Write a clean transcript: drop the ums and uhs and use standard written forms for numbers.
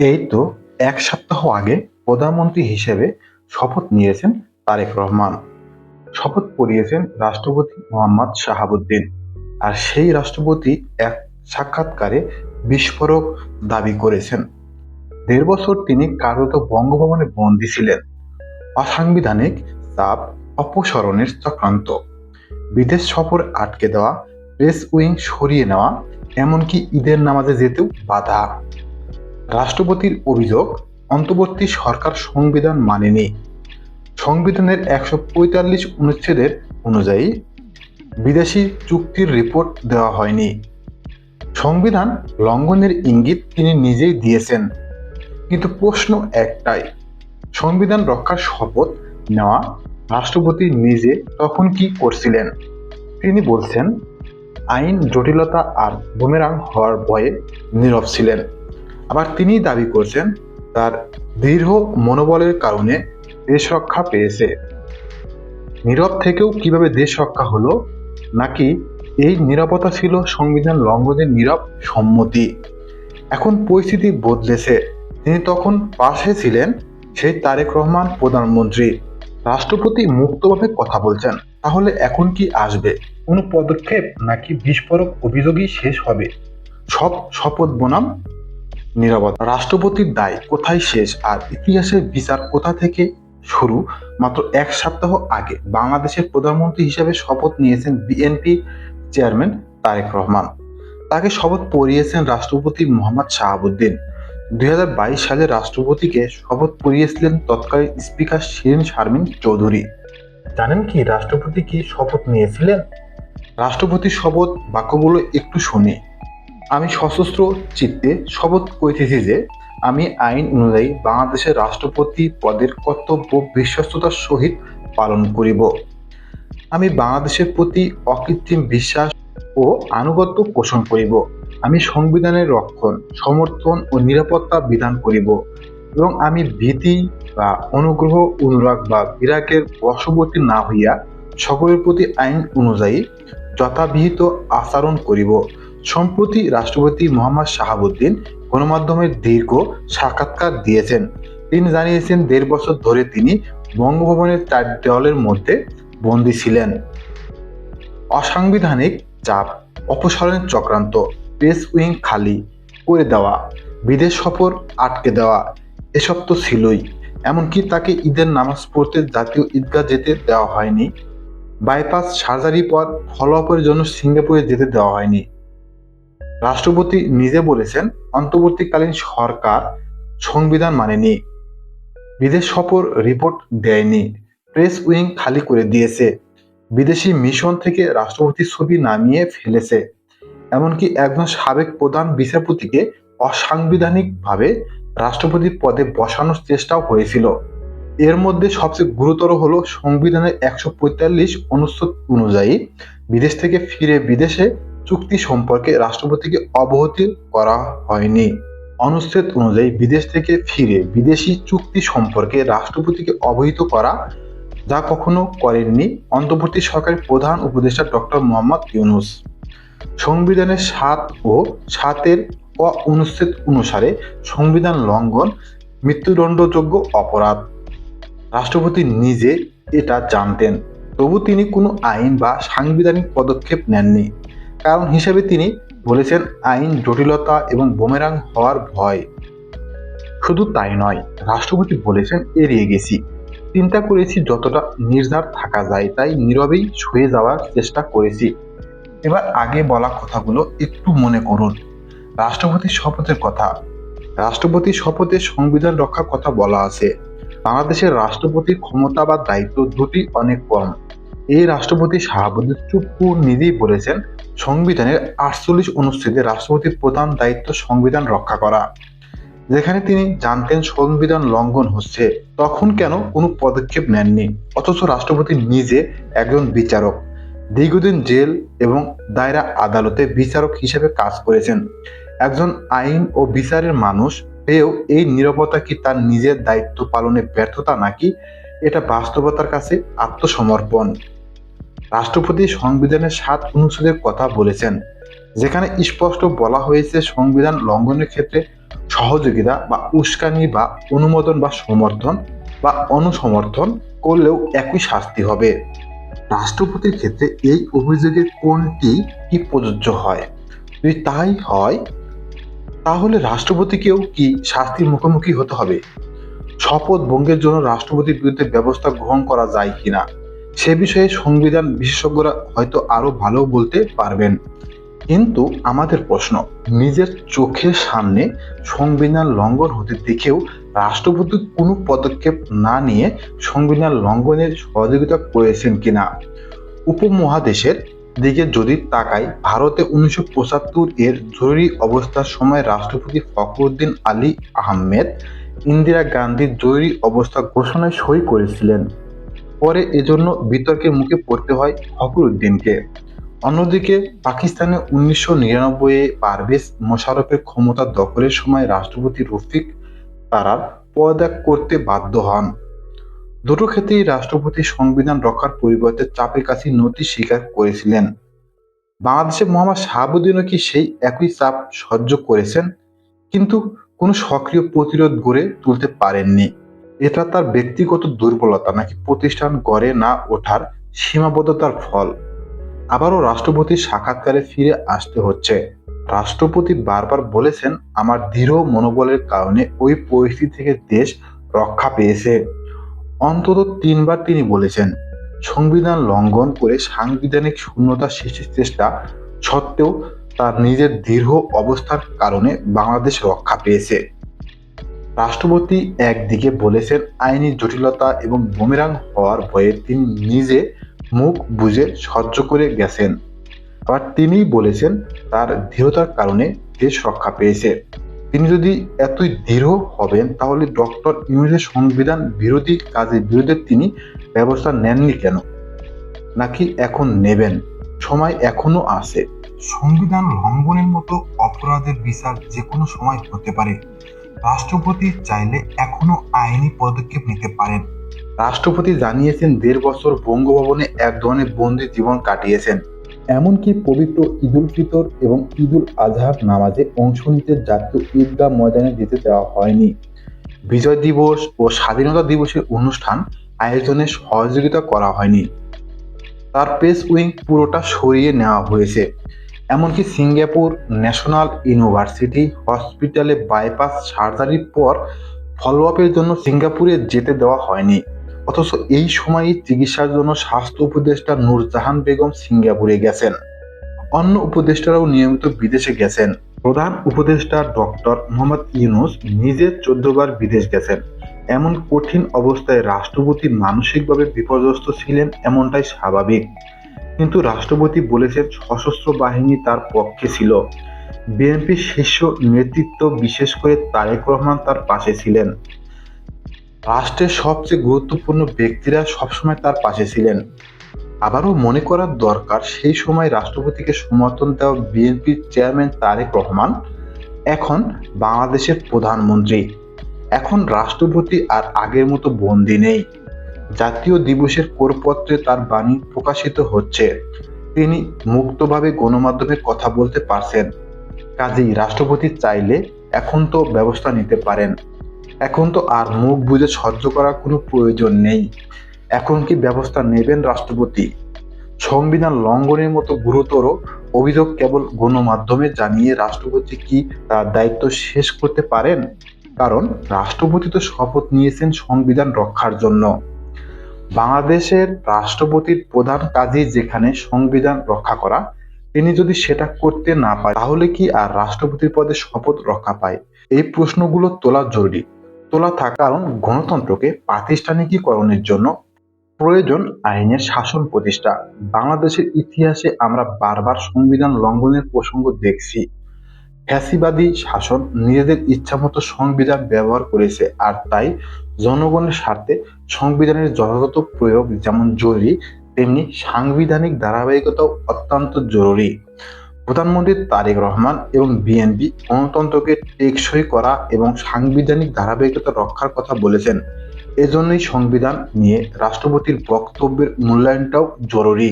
এই তো ১ সপ্তাহ আগে প্রধানমন্ত্রী হিসেবে শপথ নিয়েছেন তারেক রহমান। শপথ পড়িয়েছেন রাষ্ট্রপতি মোহাম্মদ শাহাবুদ্দিন। আর সেই রাষ্ট্রপতি এক সাক্ষাৎকারে বিস্ফোরক দাবি করেছেন, ১.৫ বছর তিনি কার্যত বঙ্গভবনে বন্দী ছিলেন। অসাংবিধানিক চাপ, অপসারণের চক্রান্ত, বিদেশ সফর আটকে দেওয়া, প্রেস উইং সরিয়ে নেওয়া, এমনকি ঈদের নামাজে যেতেও বাধা। রাষ্ট্রপতির অভিযোগ, অন্তর্বর্তী সরকার সংবিধান মানেনি। সংবিধানের ১৪৫ অনুচ্ছেদের অনুযায়ী বিদেশি চুক্তির রিপোর্ট দেওয়া হয়নি। সংবিধান লঙ্ঘনের ইঙ্গিত তিনি নিজেই দিয়েছেন। কিন্তু প্রশ্ন একটাই, সংবিধান রক্ষার শপথ নেওয়া রাষ্ট্রপতি নিজে তখন কি করছিলেন? তিনি বলছেন, আইন জটিলতা আর বুমেরাং হওয়ার ভয়ে নীরব ছিলেন। আবার তিনি দাবি করছেন, তার দৃঢ় মনোবলের কারণে দেশ রক্ষা পেয়েছে। নীরব থেকেও কিভাবে দেশ রক্ষা হলো? নাকি এই নীরবতা ছিল সংবিধান লঙ্ঘনের নীরব সম্মতি? এখন পরিস্থিতি বদলেছে। তিনি তখন পাশে ছিলেন সেই তারেক রহমান প্রধানমন্ত্রী। রাষ্ট্রপতি মুক্তভাবে কথা বলছেন। তাহলে এখন কি আসবে? কোনো পদক্ষেপ নাকি বিস্ফোরক অভিযোগই শেষ হবে? সব শপথ বনাম নীরবতা। রাষ্ট্রপতির দায় কোথায় শেষ আর ইতিহাসের বিচার কোথা থেকে শুরু? মাত্র ১ সপ্তাহ আগে বাংলাদেশের প্রধানমন্ত্রী হিসেবে শপথ নিয়েছেন বিএনপি চেয়ারম্যান তারেক রহমান। তাকে শপথ পড়িয়েছেন রাষ্ট্রপতি মোহাম্মদ শাহাবুদ্দিন। ২০২২ সালে রাষ্ট্রপতিকে শপথ পড়িয়েছিলেন তৎকালীন স্পিকার শিরীন শারমিন চৌধুরী। জানেন কি রাষ্ট্রপতি কি শপথ নিয়েছিলেন? রাষ্ট্রপতির শপথ বাক্যগুলো একটু শুনি। আমি সশস্ত্র চিত্তে শপথ করিতেছি যে, আমি আইন অনুযায়ী বাংলাদেশের রাষ্ট্রপতি পদের কর্তব্য বিশ্বস্ততার সহিত পালন করিব। আমি বাংলাদেশের প্রতি অকৃত্রিম বিশ্বাস ও আনুগত্য পোষণ করিব। আমি সংবিধানের রক্ষণ, সমর্থন ও নিরাপত্তা বিধান করিব এবং আমি ভীতি বা অনুগ্রহ, অনুরাগ বা বিরাগের বশবর্তী না হইয়া সকলের প্রতি আইন অনুযায়ী যথাবিহিত আচরণ করিব। সম্প্রতি রাষ্ট্রপতি মোহাম্মদ শাহাবুদ্দিন গণমাধ্যমের দীর্ঘ সাক্ষাৎকার দিয়েছেন। তিনি জানিয়েছেন, ১.৫ বছর ধরে তিনি বঙ্গভবনের ৪ দেওয়ালের মধ্যে বন্দী ছিলেন। অসাংবিধানিক চাপ, অপসারণের চক্রান্ত, প্রেস উইং খালি করে দেওয়া, বিদেশ সফর আটকে দেওয়া, এসব তো ছিলই। এমনকি তাকে ঈদের নামাজ পড়তে জাতীয় ঈদগাহ যেতে দেওয়া হয়নি। বাইপাস সার্জারির পর ফলো আপের জন্য সিঙ্গাপুরে যেতে দেওয়া হয়নি। রাষ্ট্রপতি নিজে বলেছেন, অন্তর্বর্তীকালীন সরকার সংবিধান মানেনি। বিদেশ সফর রিপোর্ট দেয়নি। প্রেস উইং খালি করে দিয়েছে। বিদেশি মিশন থেকে রাষ্ট্রপতির ছবি নামিয়ে ফেলেছে। এমনকি একজন সাবেক প্রধান বিচারপতিকে অসাংবিধানিকভাবে রাষ্ট্রপতির পদে বসানোর চেষ্টাও হয়েছিল। এর মধ্যে সবচেয়ে গুরুতর হলো, সংবিধানের ১৪৫ অনুচ্ছেদ অনুযায়ী বিদেশ থেকে ফিরে বিদেশে চুক্তি সম্পর্কে রাষ্ট্রপতিকে অবহিত করা হয়নি। অনুচ্ছেদ অনুযায়ী বিদেশ থেকে ফিরে বিদেশি চুক্তি সম্পর্কে রাষ্ট্রপতিকে অবহিত করা, যা কখনো করেননি অন্তর্বর্তী সরকারের প্রধান উপদেষ্টা ডক্টর মোহাম্মদ ইউনূস। সংবিধানের ৭ ও ৭-এর অনুচ্ছেদ অনুসারে সংবিধান লঙ্ঘন মৃত্যুদণ্ডযোগ্য অপরাধ। রাষ্ট্রপতি নিজে এটা জানতেন, তবু তিনি কোনো আইন বা সাংবিধানিক পদক্ষেপ নেননি। কারণ হিসেবে তিনি বলেছেন, আইন জটিলতা এবং বুমেরাং হওয়ার ভয়। শুধু তাই নয়, রাষ্ট্রপতি বলেছেন, এড়িয়ে গেছি, চিন্তা করেছি যতটা নির্ঝর থাকা যায়, তাই নীরবেই সয়ে যাওয়ার চেষ্টা করেছি। এবার আগে বলা কথাগুলো একটু মনে করুন। রাষ্ট্রপতির শপথের কথা। রাষ্ট্রপতির শপথে সংবিধান রক্ষার কথা বলা আছে। বাংলাদেশের রাষ্ট্রপতির ক্ষমতা বা দায়িত্ব দুটি অনেক কম। এই রাষ্ট্রপতি শাহাবুদ্দিন চুপ্পু নিজেই বলেছেন, সংবিধানের ৪৮ অনুচ্ছেদে রাষ্ট্রপতির প্রধান দায়িত্ব সংবিধান রক্ষা করা। যেখানে তিনি জানতেন সংবিধান লঙ্ঘন হচ্ছে, তখন কেন কোনো পদক্ষেপ নেননি? অথচ রাষ্ট্রপতি নিজে একজন বিচারক, দীর্ঘদিন জেল এবং দায়রা আদালতে বিচারক হিসেবে কাজ করেছেন। একজন আইন ও বিচারের মানুষ পেয়েও এই নীরবতা কি তার নিজের দায়িত্ব পালনে ব্যর্থতা, নাকি এটা বাস্তবতার কাছে আত্মসমর্পণ? রাষ্ট্রপতি সংবিধানের ৭ অনুচ্ছেদের কথা বলেছেন, যেখানে স্পষ্ট বলা হয়েছে, সংবিধান লঙ্ঘনের ক্ষেত্রে সহযোগিতা বা উস্কানি বা অনুমোদন বা সমর্থন বা অনুসমর্থন করলেও একই শাস্তি হবে। রাষ্ট্রপতির ক্ষেত্রে এই অভিযোগের কোনটি কি প্রযোজ্য হয়? যদি তাই হয়, তাহলে রাষ্ট্রপতিকেও কি শাস্তির মুখোমুখি হতে হবে? শপথ ভঙ্গের জন্য রাষ্ট্রপতির বিরুদ্ধে ব্যবস্থা গ্রহণ করা যায় কিনা সে বিষয়ে সংবিধান বিশেষজ্ঞরা হয়তো আরো ভালো বলতে পারবেন। কিন্তু আমাদের প্রশ্ন, নিজের চোখের সামনে সংবিধান লঙ্ঘন হতে দেখেও রাষ্ট্রপতি কোনো পদক্ষেপ না নিয়ে সংবিধান লঙ্ঘনের সহযোগিতা করেছেন কিনা? উপমহাদেশের দিকে যদি তাকাই, ভারতে 1975 এর জরুরি অবস্থার সময় রাষ্ট্রপতি ফখরুদ্দিন আলী আহমেদ ইন্দিরা গান্ধীর জরুরি অবস্থা ঘোষণায় সই করেছিলেন। পরে এজন্য বিতর্কের মুখে পড়তে হয় ফখরুদ্দিনকে। অন্যদিকে পাকিস্তানে 1999-এ পারভেজ মোশাররফের ক্ষমতা দখলের সময় রাষ্ট্রপতি রফিক তারার পদত্যাগ করতে বাধ্য হন। দুটো ক্ষেত্রেই রাষ্ট্রপতি সংবিধান রক্ষার পরিবর্তে চাপের কাছে নতি স্বীকার করেছিলেন। বাংলাদেশে মোহাম্মদ শাহাবুদ্দিনও কি সেই একই চাপ সহ্য করেছেন, কিন্তু কোনো সক্রিয় প্রতিরোধ গড়ে তুলতে পারেননি? এটা তার ব্যক্তিগত দুর্বলতা নাকি প্রতিষ্ঠান গড়ে না ওঠার সীমাবদ্ধতার ফল? আবারও রাষ্ট্রপতির সাক্ষাৎকারে ফিরে আসতে হচ্ছে। রাষ্ট্রপতি বারবার বলেছেন, আমার দৃঢ় মনোবলের কারণে ওই পরিস্থিতি থেকে দেশ রক্ষা পেয়েছে। অন্তত 3বার তিনি বলেছেন, সংবিধান লঙ্ঘন করে সাংবিধানিক শূন্যতা সৃষ্টির চেষ্টা সত্ত্বেও তার নিজের দৃঢ় অবস্থার কারণে বাংলাদেশ রক্ষা পেয়েছে। রাষ্ট্রপতি একদিকে বলেছেন আইনি জটিলতা এবং বুমেরাং হওয়ার ভয়ে তিনি নিজে মুখ বুজে সহ্য করে গেছেন, আবার তিনিই বলেছেন তার দৃঢ়তার কারণে দেশ রক্ষা পেয়েছে। তিনি যদি এতই দৃঢ় হবেন তাহলে ডক্টর ইউনূসের সংবিধান বিরোধী কাজের বিরুদ্ধে তিনি ব্যবস্থা নেননি কেন? নাকি এখন নেবেন? সময় এখনো আছে। সংবিধান লঙ্ঘনের মতো অপরাধের বিচার যে কোনো সময় হতে পারে। রাষ্ট্রপতি চাইলে এখনো আইনি পদক্ষেপ নিতে পারেন। রাষ্ট্রপতি জানিয়েছেন 1.5 বছর বঙ্গভবনে এক ধরনের বন্দি জীবন কাটিয়েছেন। এমনকি পবিত্র ঈদুল ফিতর এবং ঈদুল আজহার নামাজে অংশ নিতে জাতীয় ঈদগাহ ময়দানে যেতে দেওয়া হয়নি। বিজয় দিবস ও স্বাধীনতা দিবসের অনুষ্ঠান আয়োজনে সহযোগিতা করা হয়নি। তার প্রেস উইং পুরোটা সরিয়ে নেওয়া হয়েছে। এমনকি সিঙ্গাপুর ন্যাশনাল ইউনিভার্সিটি হসপিটালে বাইপাস সার্জারির পর ফলোআপের জন্য সিঙ্গাপুরে যেতে দেওয়া হয়নি। অথচ এই সময়ই চিকিৎসার জন্য স্বাস্থ্য উপদেষ্টা নূরজাহান বেগম সিঙ্গাপুরে গেছেন। অন্য উপদেষ্টারাও নিয়মিত বিদেশে গেছেন। প্রধান উপদেষ্টা ডক্টর মোহাম্মদ ইউনূস নিজে 14 বার বিদেশ গেছেন। এমন কঠিন অবস্থায় রাষ্ট্রপতি মানসিকভাবে বিপর্যস্ত ছিলেন, এমনটাই স্বাভাবিক। কিন্তু রাষ্ট্রপতি বলেছেন সশস্ত্র বাহিনী তার পক্ষে ছিল। বিএনপির শীর্ষ নেতৃত্ব বিশেষ করে তারেক রহমান তার পাশে ছিলেন। রাষ্ট্রের সবচেয়ে গুরুত্বপূর্ণ ব্যক্তিরা সবসময় তার পাশে ছিলেন। আবারও মনে করার দরকার, সেই সময় রাষ্ট্রপতিকে সমর্থন দেওয়া বিএনপির চেয়ারম্যান তারেক রহমান এখন বাংলাদেশের প্রধানমন্ত্রী। এখন রাষ্ট্রপতি আর আগের মতো বন্দী নেই। জাতীয় দিবসের কোরপত্রে তার বাণী প্রকাশিত হচ্ছে। তিনি মুক্তভাবে গণমাধ্যমে কথা বলতে পারছেন। কাজেই রাষ্ট্রপতি চাইলে এখন তো ব্যবস্থা নিতে পারেন। এখন তো আর মুখ বুজে সহ্য করার কোনো প্রয়োজন নেই। এখন কি ব্যবস্থা নেবেন রাষ্ট্রপতি? সংবিধান লঙ্ঘনের মতো গুরুতর অভিযোগ কেবল গণমাধ্যমে জানিয়ে রাষ্ট্রপতি কি তার দায়িত্ব শেষ করতে পারেন? কারণ রাষ্ট্রপতি তো শপথ নিয়েছেন সংবিধান রক্ষার জন্য। বাংলাদেশের রাষ্ট্রপতির প্রধান কাজই যেখানে সংবিধান রক্ষা করা, তিনি যদি সেটা করতে না পারেন তাহলে কি আর রাষ্ট্রপতির পদে শপথ রক্ষা পায়? এই প্রশ্নগুলো তোলা জরুরি। তোলা থাকা, কারণ গণতন্ত্রকে প্রাতিষ্ঠানিকীকরণের জন্য প্রয়োজন আইনের শাসন প্রতিষ্ঠা। বাংলাদেশের ইতিহাসে আমরা বারবার সংবিধান লঙ্ঘনের প্রসঙ্গ দেখছি। ফ্যাসিবাদী শাসন নিজেদের ইচ্ছামতো সংবিধান ব্যবহার করেছে, আর তাই জনগণের স্বার্থে সংবিধানের যথাযথ প্রয়োগ যেমন জরুরি, তেমনি সাংবিধানিক ধারাবাহিকতাও অত্যন্ত জরুরি। প্রধানমন্ত্রী তারেক রহমান এবং বিএনপি গণতন্ত্রকে টেকসই করা এবং সাংবিধানিক ধারাবাহিকতা রক্ষার কথা বলেছেন। এজন্যই সংবিধান নিয়ে রাষ্ট্রপতির বক্তব্যের মূল্যায়নটাও জরুরি।